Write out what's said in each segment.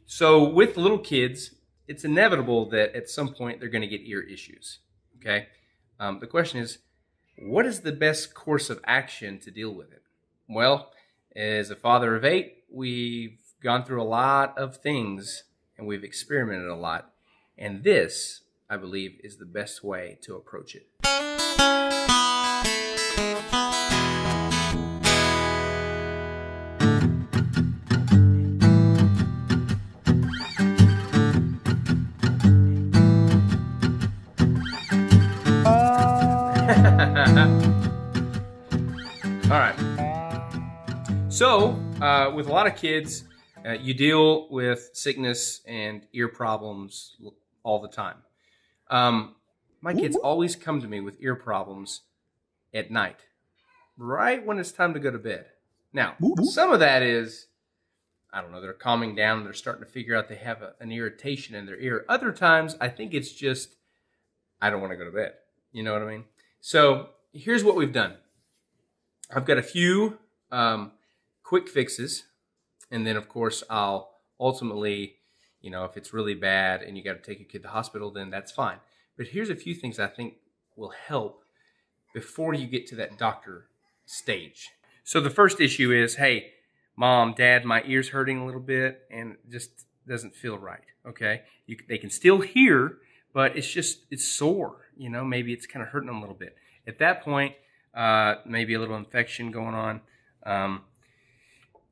So with little kids, it's inevitable that at some point they're going to get ear issues. Okay. The question is, what is the best course of action to deal with it? Well, as a father of 8, we've gone through a lot of things and we've experimented a lot. And this, I believe, is the best way to approach it. All right. So, with a lot of kids, you deal with sickness and ear problems all the time. My kids always come to me with ear problems at night, right when it's time to go to bed. Now, some of that is, I don't know, they're calming down and they're starting to figure out they have an irritation in their ear. Other times, I think it's just, I don't want to go to bed. You know what I mean? So here's what we've done. I've got a few quick fixes. And then, of course, I'll ultimately, if it's really bad and you got to take your kid to the hospital, then that's fine. But here's a few things I think will help before you get to that doctor stage. So the first issue is, hey, Mom, Dad, my ear's hurting a little bit and it just doesn't feel right, okay? They can still hear, but it's sore, maybe it's kind of hurting them a little bit. At that point, maybe a little infection going on.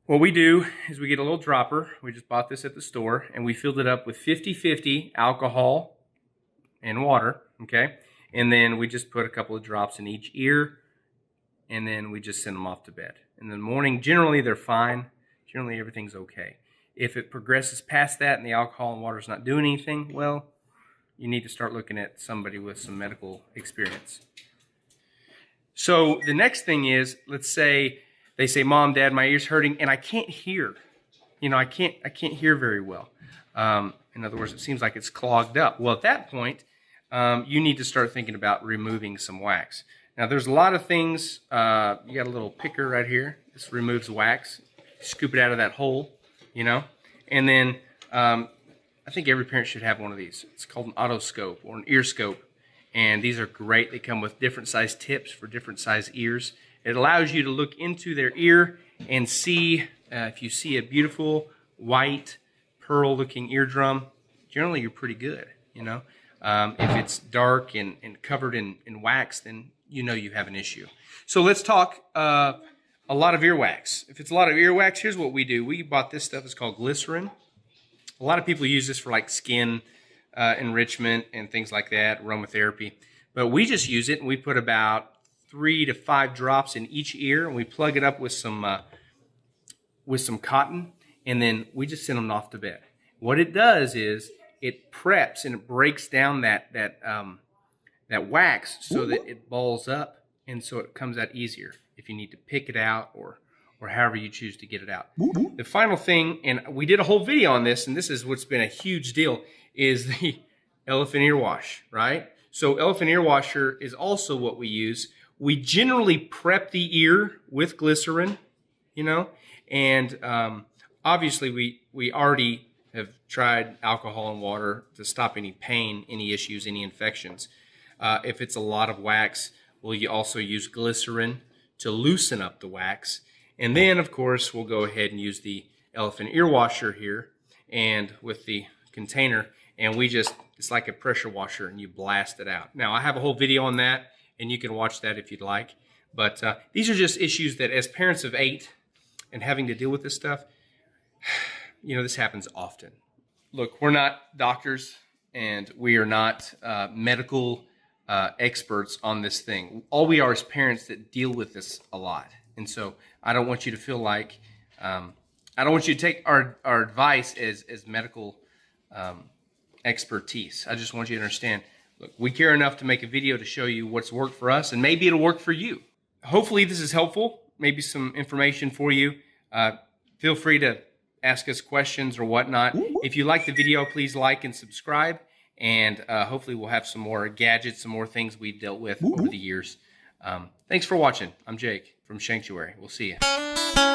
What we do is we get a little dropper. We just bought this at the store, and we filled it up with 50-50 alcohol and water, okay? And then we just put a couple of drops in each ear, and then we just send them off to bed. In the morning, generally they're fine. Generally everything's okay. If it progresses past that and the alcohol and water is not doing anything, well, you need to start looking at somebody with some medical experience. So the next thing is, let's say they say, Mom, Dad, my ear's hurting, and I can't hear. I can't hear very well. In other words, it seems like it's clogged up. Well, at that point, you need to start thinking about removing some wax. Now, there's a lot of things. You got a little picker right here. This removes wax. Scoop it out of that hole, And then I think every parent should have one of these. It's called an otoscope or an ear scope. And these are great. They come with different size tips for different size ears. It allows you to look into their ear and see if you see a beautiful white pearl looking eardrum, generally you're pretty good, If it's dark and covered in wax, then you have an issue. So let's talk a lot of earwax. If it's a lot of earwax, here's what we do. We bought this stuff. It's called Glycerin. A lot of people use this for like skin enrichment and things like that, aromatherapy. But we just use it and we put about 3 to 5 drops in each ear and we plug it up with some cotton and then we just send them off to bed. What it does is it preps and it breaks down that wax so that it balls up and so it comes out easier if you need to pick it out or however you choose to get it out. The final thing, and we did a whole video on this, and this is what's been a huge deal, is the elephant ear wash, right? So elephant ear washer is also what we use. We generally prep the ear with glycerin, and obviously we already have tried alcohol and water to stop any pain, any issues, any infections. If it's a lot of wax, we'll also use glycerin to loosen up the wax. And then, of course, we'll go ahead and use the elephant ear washer here and with the container, and it's like a pressure washer, and you blast it out. Now, I have a whole video on that, and you can watch that if you'd like. But these are just issues that as parents of 8 and having to deal with this stuff, this happens often. Look, we're not doctors, and we are not medical experts on this thing. All we are is parents that deal with this a lot. And so I don't want you to feel like, I don't want you to take our advice as medical expertise. I just want you to understand, look, we care enough to make a video to show you what's worked for us, and maybe it'll work for you. Hopefully this is helpful, maybe some information for you. Feel free to ask us questions or whatnot. If you like the video, please like and subscribe, and hopefully we'll have some more gadgets, some more things we've dealt with over the years. Thanks for watching. I'm Jake from Shanktuary. We'll see you.